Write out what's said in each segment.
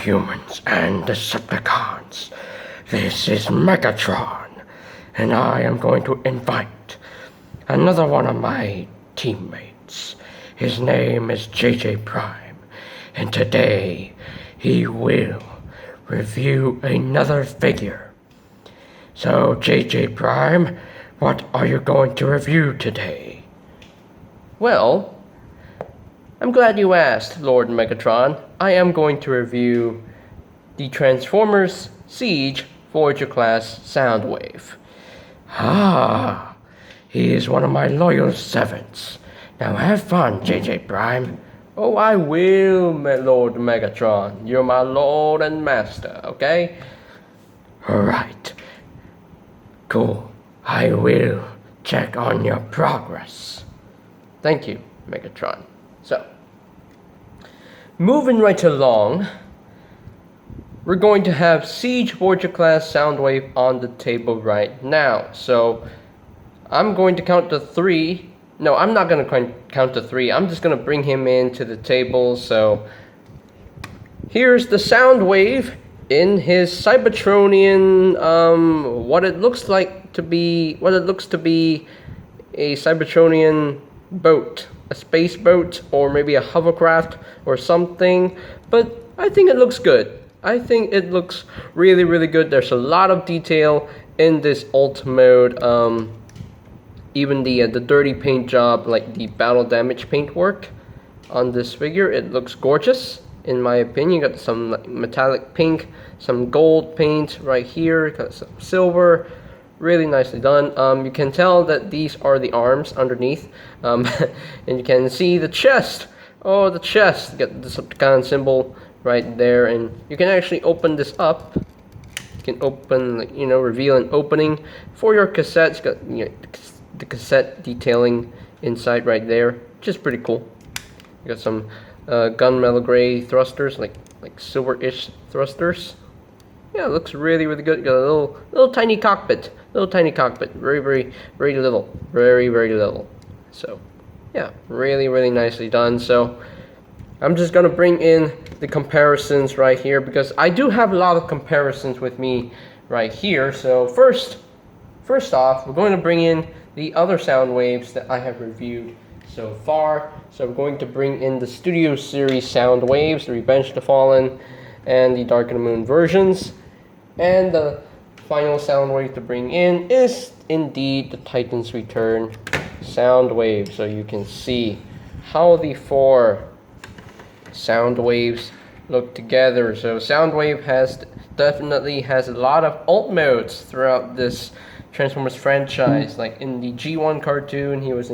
humans and Decepticons. This is Megatron, and I am going to invite another one of my teammates. His name is JJ Prime, and today he will review another figure. So, JJ Prime, what are you going to review today? Well, I'm glad you asked, Lord Megatron. I am going to review the Transformers Siege Voyager class Soundwave. Ah, he is one of my loyal servants. Now have fun, JJ Prime. Oh, I will, my Lord Megatron. You're my Lord and Master, okay? Alright. Cool. I will check on your progress. Thank you, Megatron. So, moving right along, we're going to have Siege Voyager class Soundwave on the table right now. So, I'm going to count to 3. No, I'm not going to count to 3. I'm just going to bring him into the table. So, here's the Soundwave in his Cybertronian, what it looks to be a Cybertronian boat, a space boat, or maybe a hovercraft or something. But I think it looks good. I think it looks really, really good. There's a lot of detail in this alt mode. Even the dirty paint job, like the battle damage paintwork on this figure, it looks gorgeous. In my opinion, got some metallic pink, some gold paint right here, got some silver, really nicely done. You can tell that these are the arms underneath, and you can see the chest. Oh, the chest, got the Decepticon symbol right there, and you can actually open this up. You can open, reveal an opening for your cassettes. Got the cassette detailing inside right there, which is pretty cool. You got some gunmetal gray thrusters, like silver-ish thrusters. Yeah, it looks really, really good. You got a little tiny cockpit, very, very, very little, very, very little. So, yeah, really, really nicely done. So, I'm just gonna bring in the comparisons right here because I do have a lot of comparisons with me right here. So first off, we're going to bring in the other sound waves that I have reviewed so far. So we're going to bring in the Studio Series sound waves, the Revenge of the Fallen, and the Dark of the Moon versions. And the final sound wave to bring in is indeed the Titan's Return sound wave. So you can see how the 4 sound waves look together. So Soundwave definitely has a lot of alt modes throughout this Transformers franchise. Like in the G1 cartoon, he was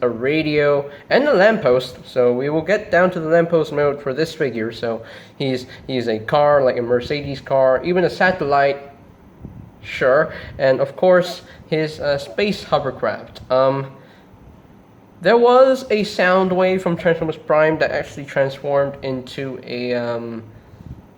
a radio and a lamppost. So we will get down to the lamppost mode for this figure. So he's a car, like a Mercedes car, even a satellite, sure, and of course his space hovercraft. There was a sound wave from Transformers Prime that actually transformed into a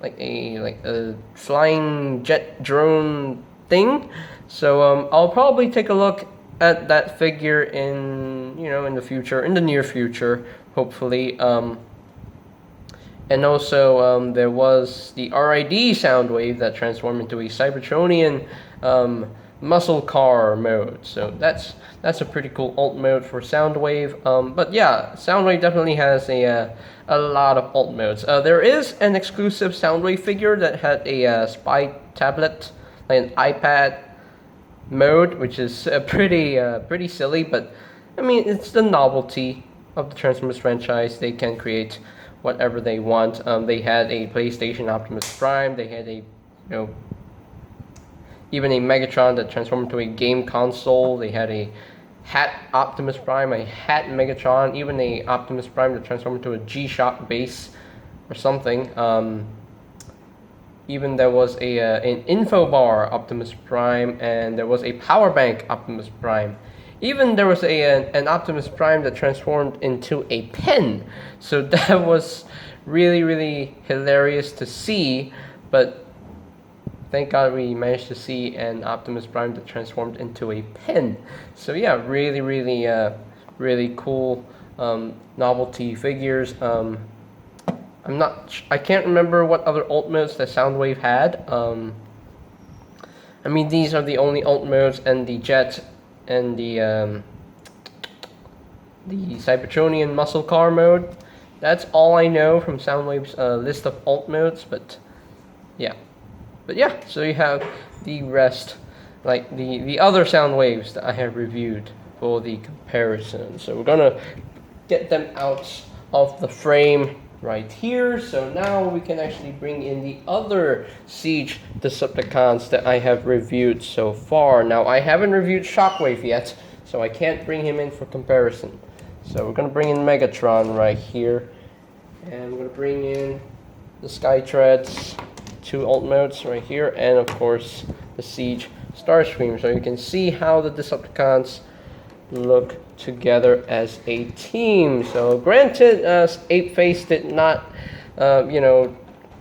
like a flying jet drone thing. So I'll probably take a look at that figure in the near future, hopefully. And also there was the RID sound wave that transformed into a Cybertronian muscle car mode. So that's a pretty cool alt mode for Soundwave. But yeah, Soundwave definitely has a lot of alt modes. There is an exclusive Soundwave figure that had a spy tablet, like an iPad mode, which is pretty silly. But I mean, it's the novelty of the Transformers franchise. They can create whatever they want. They had a PlayStation Optimus Prime. They had a even a Megatron that transformed into a game console. They had a hat Optimus Prime, a hat Megatron, even a Optimus Prime that transformed into a G-Shock base or something. Even there was an info bar Optimus Prime, and there was a power bank Optimus Prime. Even there was an Optimus Prime that transformed into a pen. So that was really, really hilarious to see. But thank God we managed to see an Optimus Prime that transformed into a pen. So yeah, really, really, really cool novelty figures. I can't remember what other ult modes that Soundwave had. I mean, these are the only ult modes, and the jet and the Cybertronian muscle car mode. That's all I know from Soundwave's list of ult modes, but yeah. So you have the rest, like the other Soundwaves that I have reviewed for the comparison. So we're gonna get them out of the frame right here. So now we can actually bring in the other Siege Decepticons that I have reviewed so far. Now I haven't reviewed Shockwave yet, so I can't bring him in for comparison. So we're gonna bring in Megatron right here, and we're gonna bring in the Skytreads, 2 ult modes right here, and of course the Siege Starscream. So you can see how the Decepticons look together as a team. So granted, Apeface did not,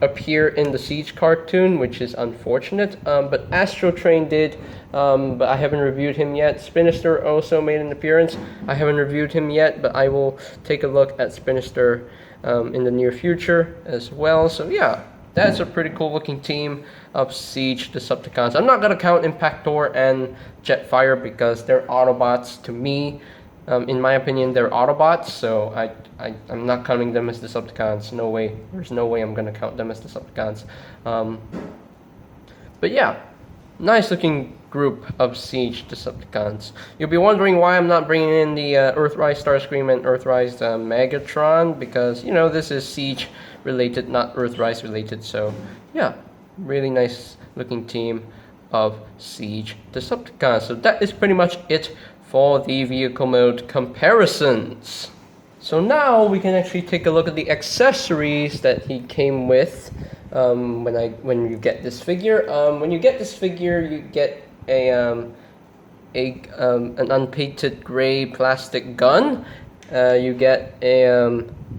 appear in the Siege cartoon, which is unfortunate. But Astro Train did, but I haven't reviewed him yet. Spinister also made an appearance. I haven't reviewed him yet, but I will take a look at Spinister in the near future as well. So yeah, that's a pretty cool looking team of Siege Decepticons. I'm not going to count Impactor and Jetfire because they're Autobots to me. In my opinion, they're Autobots, so I'm not counting them as Decepticons. No way. There's no way I'm going to count them as Decepticons. But yeah, nice looking group of Siege Decepticons. You'll be wondering why I'm not bringing in the Earthrise Starscream and Earthrise Megatron, because, this is Siege related, not Earthrise related. So yeah, really nice looking team of Siege Decepticons. So that is pretty much it for the vehicle mode comparisons. So now we can actually take a look at the accessories that he came with when you get this figure. When you get this figure, you get an unpainted gray plastic gun. You get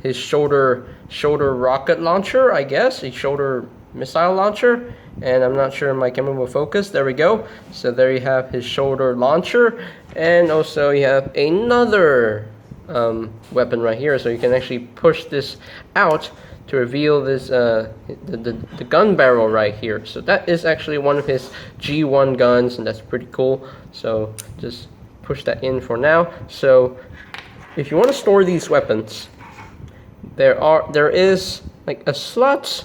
his shoulder rocket launcher, I guess, a shoulder missile launcher, and I'm not sure my camera will focus. There we go. So there you have his shoulder launcher, and also you have another weapon right here. So you can actually push this out to reveal this the gun barrel right here. So that is actually one of his G1 guns, and that's pretty cool. So just push that in for now. So if you want to store these weapons, there is like a slot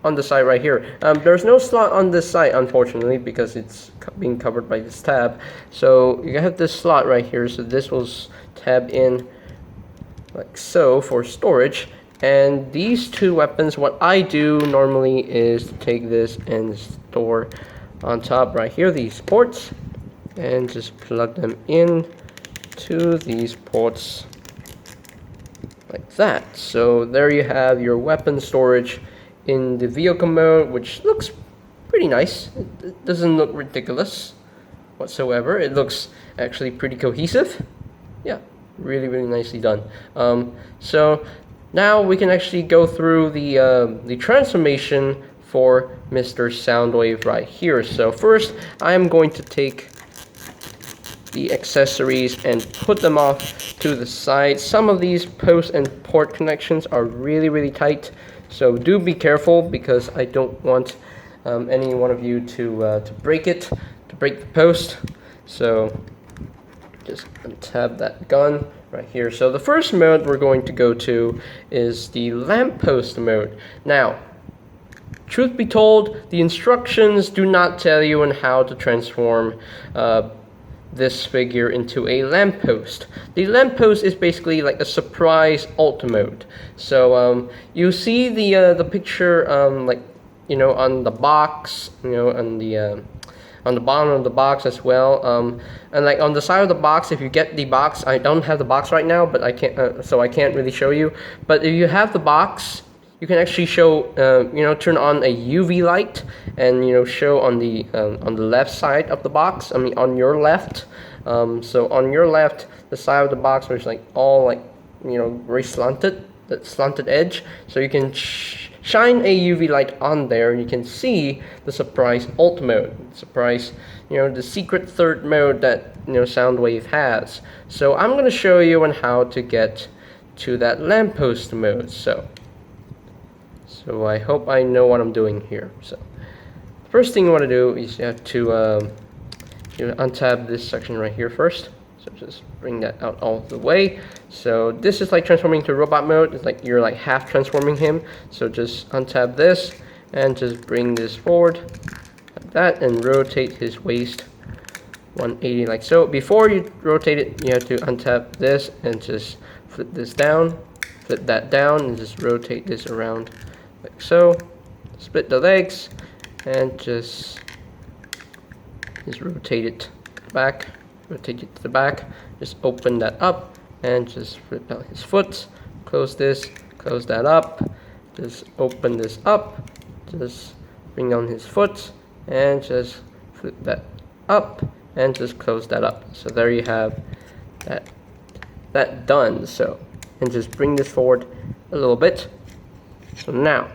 on the side right here. There's no slot on this side, unfortunately, because it's being covered by this tab. So you have this slot right here, so this will tab in like so for storage. And these two weapons, what I do normally is to take this and store on top right here, these ports, and just plug them in to these ports like that. So there you have your weapon storage in the vehicle mode, which looks pretty nice. It doesn't look ridiculous whatsoever. It looks actually pretty cohesive. Yeah, really nicely done. So now we can actually go through the transformation for Mr. Soundwave right here. So first, I am going to take the accessories and put them off to the side. Some of these post and port connections are really tight, so do be careful, because I don't want any one of you to break the post. So just untab that gun right here. So the first mode we're going to go to is the lamppost mode. Now, truth be told, the instructions do not tell you on how to transform this figure into a lamppost. The lamppost is basically like a surprise ult mode. So you see the picture like on the box, on the bottom of the box as well, and like on the side of the box. If you get the box, I don't have the box right now, but I can't, so I can't really show you. But if you have the box, you can actually show, turn on a UV light, and show on the left side of the box. I mean, on your left. So on your left, the side of the box was like all like very slanted, that slanted edge. So you can shine a UV light on there, and you can see the surprise ult mode, surprise, the secret third mode that Soundwave has. So I'm going to show you on how to get to that lamppost mode. So So I hope I know what I'm doing here. So first thing you want to do is you have to untab this section right here first. So just bring that out all the way. So this is like transforming to robot mode. It's like you're like half transforming him. So just untab this and just bring this forward like that and rotate his waist 180 like so. Before you rotate it, you have to untap this and just flip this down, flip that down, and just rotate this around like so. Split the legs and just rotate it back, rotate it to the back. Just open that up and just flip out his foot. Close this, close that up. Just open this up. Just bring down his foot and just flip that up and just close that up. So there you have that done. So, and just bring this forward a little bit. So now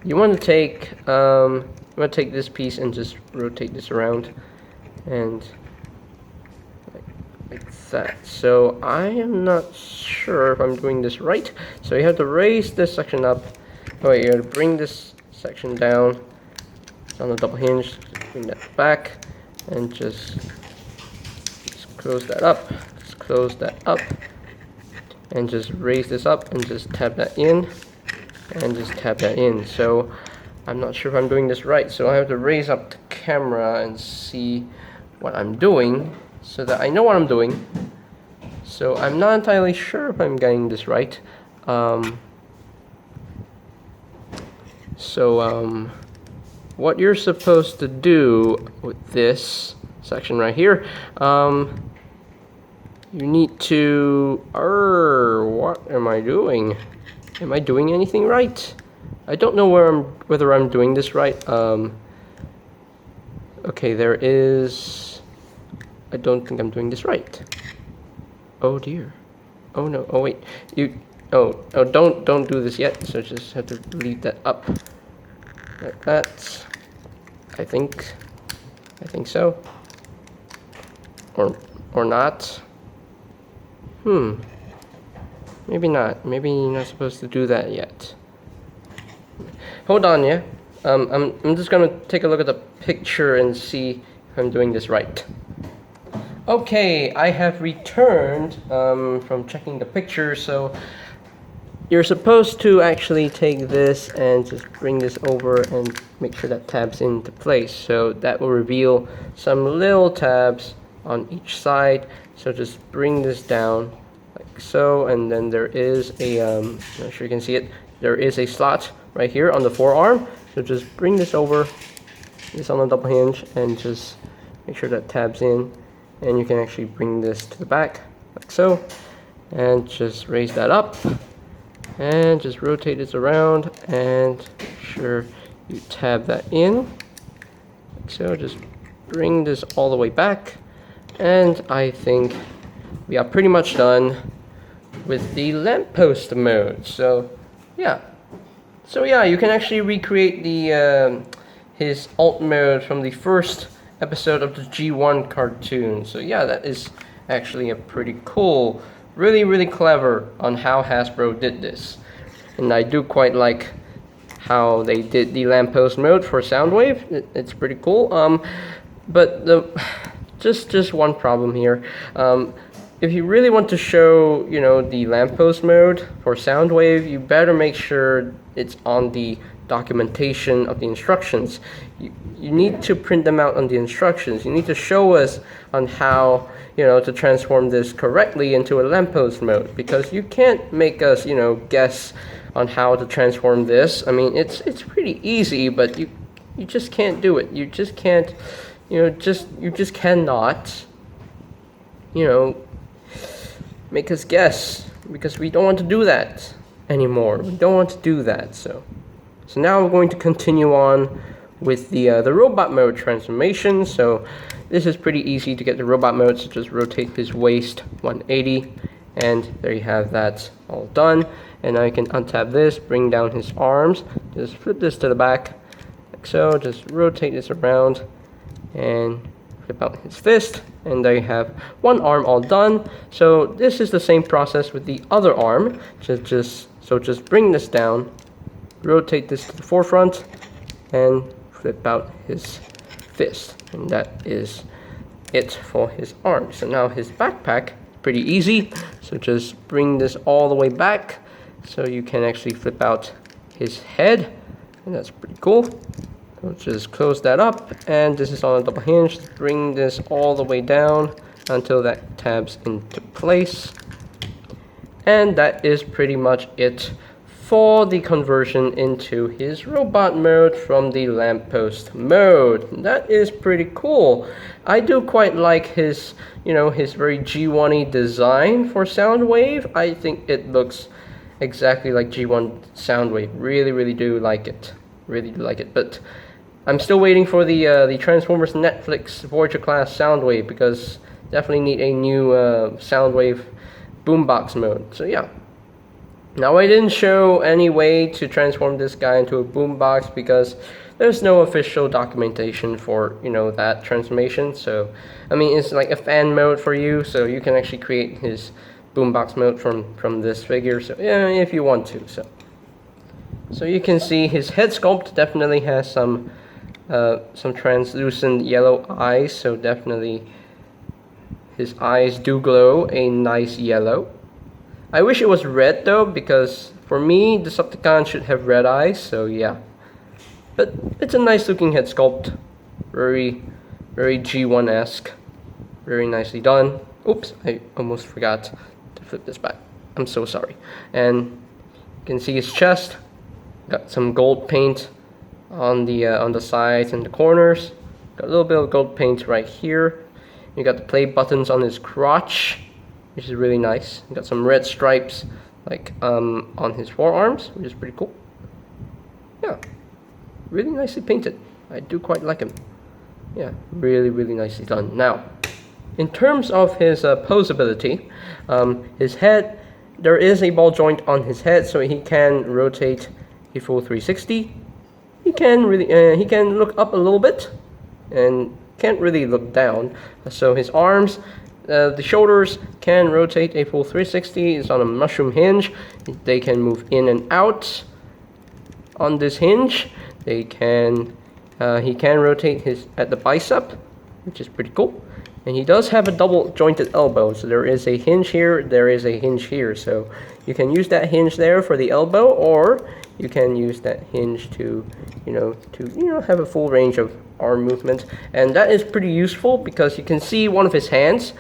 you want to take this piece and just rotate this around and like that. So I am not sure if I'm doing this right. So you have to raise this section up. Oh wait, you have to bring this section down. It's on the double hinge. Just bring that back and just close that up. Just close that up and just raise this up and just tap that in and just tap that in. So I'm not sure if I'm doing this right. So I have to raise up the camera and see what I'm doing so that I know what I'm doing. So I'm not entirely sure if I'm getting this right. What you're supposed to do with this section right here, you need to, what am I doing? Am I doing anything right? I don't know whether I'm doing this right. Okay, there is, I don't think I'm doing this right. Oh dear. Oh no, oh wait, don't do this yet, so just have to leave that up. Like that. I think so. Or not. Maybe not. Maybe you're not supposed to do that yet. Hold on, yeah. I'm just gonna take a look at the picture and see if I'm doing this right. Okay, I have returned from checking the picture. So you're supposed to actually take this and just bring this over and make sure that tabs into place. So that will reveal some little tabs on each side. So just bring this down like so, and then there is a, I'm not sure you can see it, there is a slot right here on the forearm. So just bring this over, this on the double hinge, and just make sure that tabs in. And you can actually bring this to the back like so, and just raise that up and just rotate this around and make sure you tab that in like so. Just bring this all the way back, and I think we are pretty much done with the lamppost mode. So yeah, you can actually recreate the his alt mode from the first episode of the G1 cartoon. So yeah, that is actually a pretty cool, really clever on how Hasbro did this. And I do quite like how they did the lamppost mode for Soundwave. It's pretty cool. But just one problem here. If you really want to show, the lamppost mode for Soundwave, you better make sure it's on the documentation of the instructions. You need to print them out on the instructions. You need to show us on how, to transform this correctly into a lamppost mode, because you can't make us, guess on how to transform this. I mean, it's pretty easy, but you just can't do it. You just can't, you just cannot, make us guess, because we don't want to do that anymore. We don't want to do that. So now we're going to continue on with the robot mode transformation. So this is pretty easy to get the robot mode. So just rotate his waist 180, and there you have that all done. And now you can untap this, bring down his arms, just flip this to the back like so. Just rotate this around and flip out his fist, and there you have one arm all done. So this is the same process with the other arm. Just bring this down rotate this to the forefront and flip out his fist. And that is it for his arm. So now his backpack, pretty easy. So just bring this all the way back so you can actually flip out his head. And that's pretty cool. So just close that up, and this is on a double hinge. Bring this all the way down until that tabs into place. And that is pretty much it for the conversion into his robot mode from the lamppost mode. That is pretty cool. I do quite like his, his very G1-y design for Soundwave. I think it looks exactly like G1 Soundwave. Really do like it. Really do like it. But I'm still waiting for the Transformers Netflix Voyager class Soundwave, because definitely need a new Soundwave boombox mode. So yeah. Now I didn't show any way to transform this guy into a boombox because there's no official documentation for that transformation. So I mean, it's like a fan mode for you, so you can actually create his boombox mode from this figure. So yeah, if you want to. So you can see his head sculpt definitely has some translucent yellow eyes. So definitely his eyes do glow a nice yellow. I wish it was red though, because for me, Decepticon should have red eyes, so yeah. But it's a nice looking head sculpt. Very G1-esque. Very nicely done. Oops, I almost forgot to flip this back. I'm so sorry. And you can see his chest. Got some gold paint on the sides and the corners. Got a little bit of gold paint right here. You got the play buttons on his crotch, which is really nice. You got some red stripes like on his forearms, which is pretty cool. Yeah, really nicely painted. I do quite like him. Yeah, really nicely done. Now, in terms of his posability, his head, there is a ball joint on his head, so he can rotate a full 360. He can look up a little bit, and can't really look down. So his arms. The shoulders can rotate a full 360. It's on a mushroom hinge. They can move in and out on this hinge. He can rotate his at the bicep, which is pretty cool. And he does have a double jointed elbow. So there is a hinge here. There is a hinge here. So you can use that hinge there for the elbow, or you can use that hinge to have a full range of arm movement. And that is pretty useful because you can see one of his hands.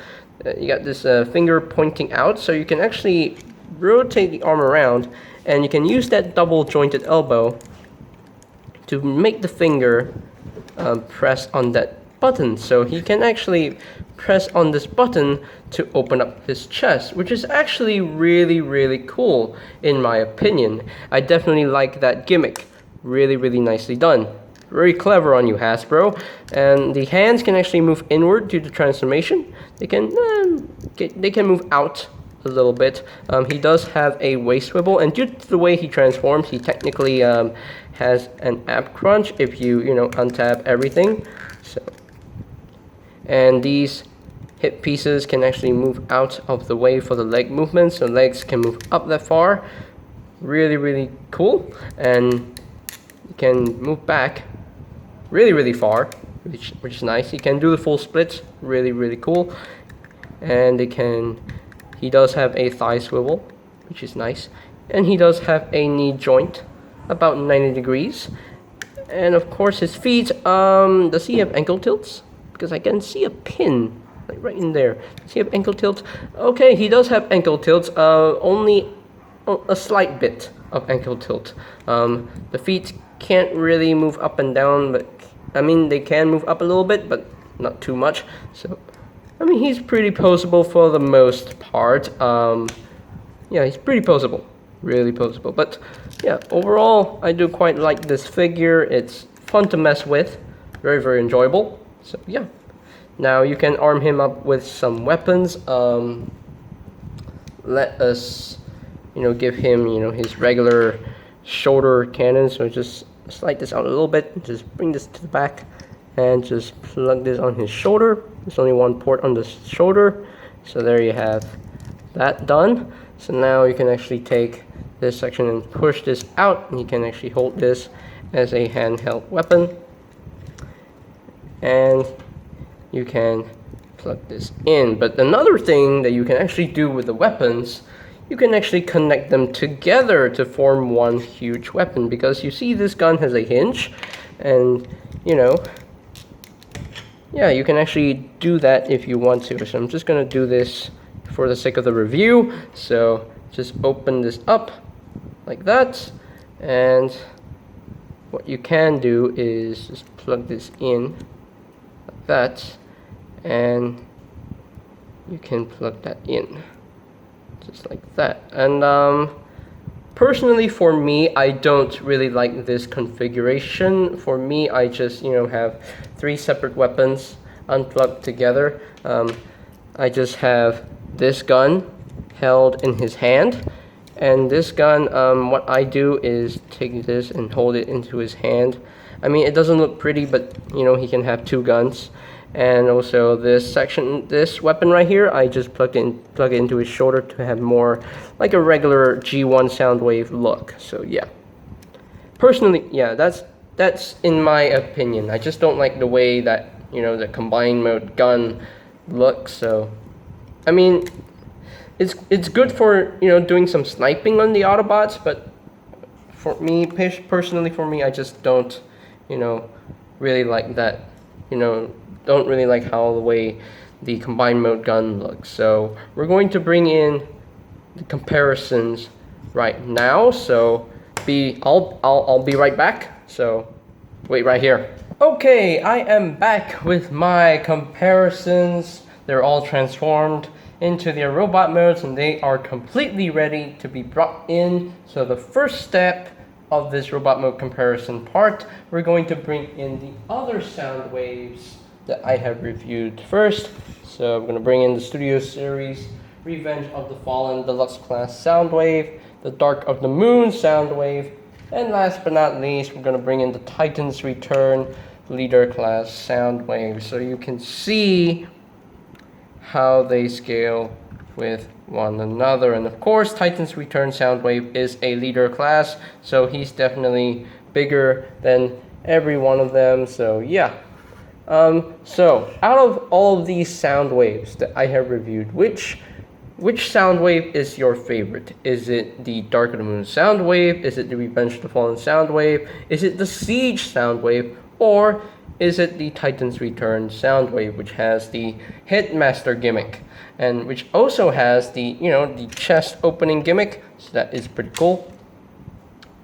You got this finger pointing out, so you can actually rotate the arm around, and you can use that double jointed elbow to make the finger press on that button. So he can actually press on this button to open up his chest, which is actually really cool in my opinion. I definitely like that gimmick. Really nicely done. Very clever on you, Hasbro. And the hands can actually move inward due to transformation. They can move out a little bit. He does have a waist swivel, and due to the way he transforms, he technically has an ab crunch if you untap everything. So, and these hip pieces can actually move out of the way for the leg movement, so legs can move up that far. Really cool. And you can move back really far, which is nice. He can do the full splits, really cool. And he does have a thigh swivel, which is nice. And he does have a knee joint, about 90 degrees. And of course his feet, does he have ankle tilts? Because I can see a pin, like right in there. Does he have ankle tilts? Okay, he does have ankle tilts, only a slight bit of ankle tilt. The feet can't really move up and down, but I mean they can move up a little bit, but not too much. So I mean he's pretty posable for the most part. Yeah, he's pretty posable, really posable. But yeah, overall I do quite like this figure. It's fun to mess with, very enjoyable. So yeah, now you can arm him up with some weapons. Let us give him his regular shoulder cannon. So just slide this out a little bit, just bring this to the back, and just plug this on his shoulder. There's only one port on the shoulder, so there you have that done. So now you can actually take this section and push this out, and you can actually hold this as a handheld weapon. And you can plug this in. But another thing that you can actually do with the weapons, you can actually connect them together to form one huge weapon, because you see this gun has a hinge, and you know, yeah, you can actually do that if you want to. So I'm just gonna do this for the sake of the review. So just open this up like that, and what you can do is just plug this in like that, and you can plug that in just like that. And personally, for me, I don't really like this configuration. For me, I just, you know, have 3 separate weapons unplugged together. I just have this gun held in his hand, and this gun, what I do is take this and hold it into his hand. I mean, it doesn't look pretty, but you know, he can have 2 guns. And also this section, this weapon right here, I just plug it into his shoulder to have more like a regular G1 Soundwave look. So yeah, personally, yeah, that's in my opinion. I just don't like the way that, you know, the combined mode gun looks. So I mean, it's good for, you know, doing some sniping on the Autobots, but for me, personally, for me, I just don't, you know, really like that, you know, don't really like how the way the combined mode gun looks. So we're going to bring in the comparisons right now. So I'll be right back. So wait right here. Okay, I am back with my comparisons. They're all transformed into their robot modes, and they are completely ready to be brought in. So the first step of this robot mode comparison part, we're going to bring in the other sound waves that I have reviewed first. So I'm going to bring in the Studio Series Revenge of the Fallen Deluxe Class Soundwave, the Dark of the Moon Soundwave, and last but not least, we're going to bring in the Titans Return Leader Class Soundwave. So you can see how they scale with one another. And of course, Titans Return Soundwave is a leader class, so he's definitely bigger than every one of them. So yeah. So out of all of these sound waves that I have reviewed, which sound wave is your favorite? Is it the Dark of the Moon sound wave? Is it the Revenge of the Fallen sound wave? Is it the Siege sound wave? Or is it the Titans Return sound wave, which has the Headmaster gimmick, and which also has the, you know, the chest opening gimmick? So that is pretty cool.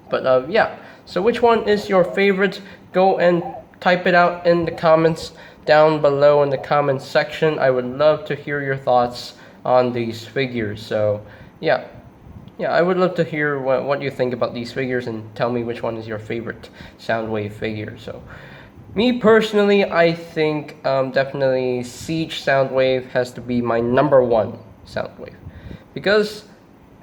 But yeah, so which one is your favorite? Go and type it out in the comments down below in the comments section. I would love to hear your thoughts on these figures. So yeah, I would love to hear what you think about these figures, and tell me which one is your favorite Soundwave figure. So me personally, I think definitely Siege Soundwave has to be my #1 Soundwave, because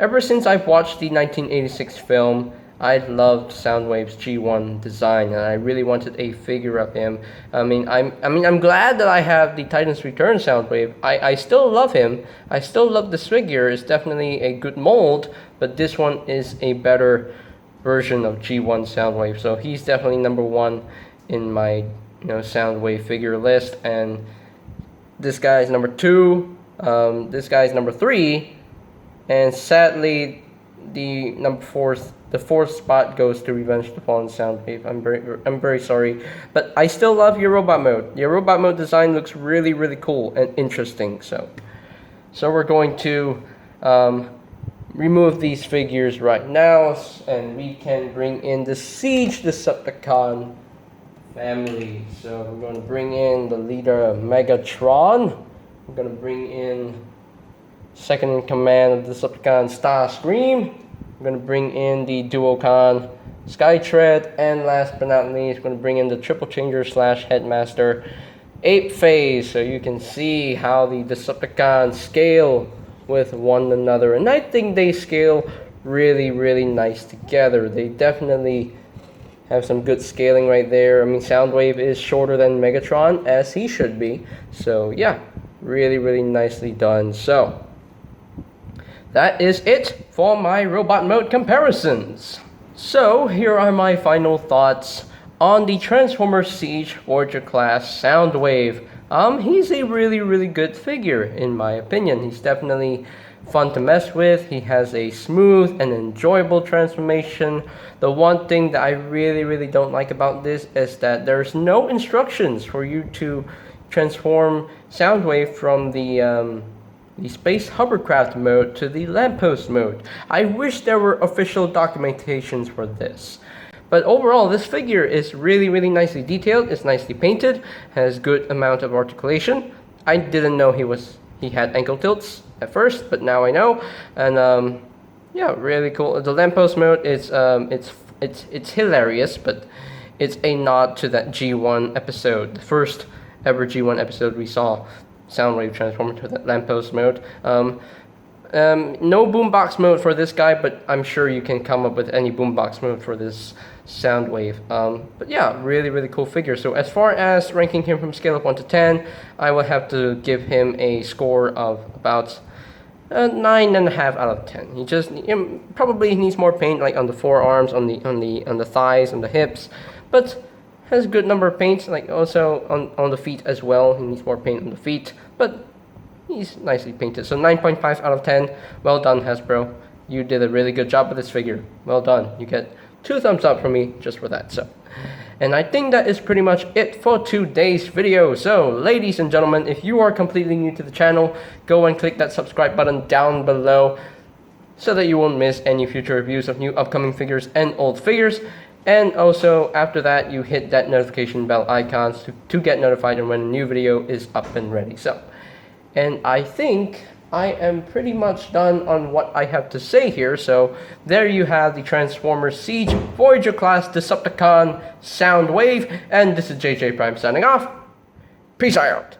ever since I've watched the 1986 film, I loved Soundwave's G1 design, and I really wanted a figure of him. I'm glad that I have the Titans Return Soundwave. I still love him. I still love this figure. It's definitely a good mold, but this one is a better version of G1 Soundwave. So he's definitely #1 in my, you know, Soundwave figure list. And this guy's #2. This guy's #3, and sadly, the fourth spot goes to Revenge of the Fallen Soundwave. I'm very sorry, but I still love your robot mode. Your robot mode design looks really, really cool and interesting. So we're going to remove these figures right now, and we can bring in the Siege Decepticon family. So we're going to bring in the leader of Megatron. We're going to bring in second in command of the Decepticon Starscream. We're going to bring in the Duocon Skytread, and last but not least, we're going to bring in the Triple Changer / Headmaster Ape Phase. So you can see how the Decepticons scale with one another, and I think they scale really, really nice together. They definitely have some good scaling right there. I mean, Soundwave is shorter than Megatron, as he should be. So yeah, really, really nicely done. So that is it for my robot mode comparisons. So here are my final thoughts on the Transformers Siege Voyager class Soundwave. He's a really good figure in my opinion. He's definitely fun to mess with. He has a smooth and enjoyable transformation. The one thing that I really don't like about this is that there's no instructions for you to transform Soundwave from the space hovercraft mode to the lamppost mode. I wish there were official documentations for this. But overall, this figure is really nicely detailed. It's nicely painted, has good amount of articulation. I didn't know he had ankle tilts at first, but now I know. And yeah, really cool. The lamppost mode is it's hilarious, but it's a nod to that G1 episode, the first ever G1 episode we saw Soundwave transform to that lamppost mode. No boombox mode for this guy, but I'm sure you can come up with any boombox mode for this Soundwave. But yeah, really cool figure. So as far as ranking him from scale of 1 to 10, I would have to give him a score of about 9.5 out of 10. He just probably needs more paint, like on the forearms, on the thighs, on the hips, but has a good number of paints, like also on the feet as well. He needs more paint on the feet, but he's nicely painted. So 9.5 out of 10. Well done, Hasbro. You did a really good job with this figure. Well done. You get 2 thumbs up from me just for that. So, and I think that is pretty much it for today's video. So, ladies and gentlemen, if you are completely new to the channel, go and click that subscribe button down below so that you won't miss any future reviews of new upcoming figures and old figures. And also, after that, you hit that notification bell icon to get notified when a new video is up and ready. So, and I think I am pretty much done on what I have to say here. So there you have the Transformers Siege Voyager class Decepticon Soundwave. And this is JJ Prime signing off. Peace out.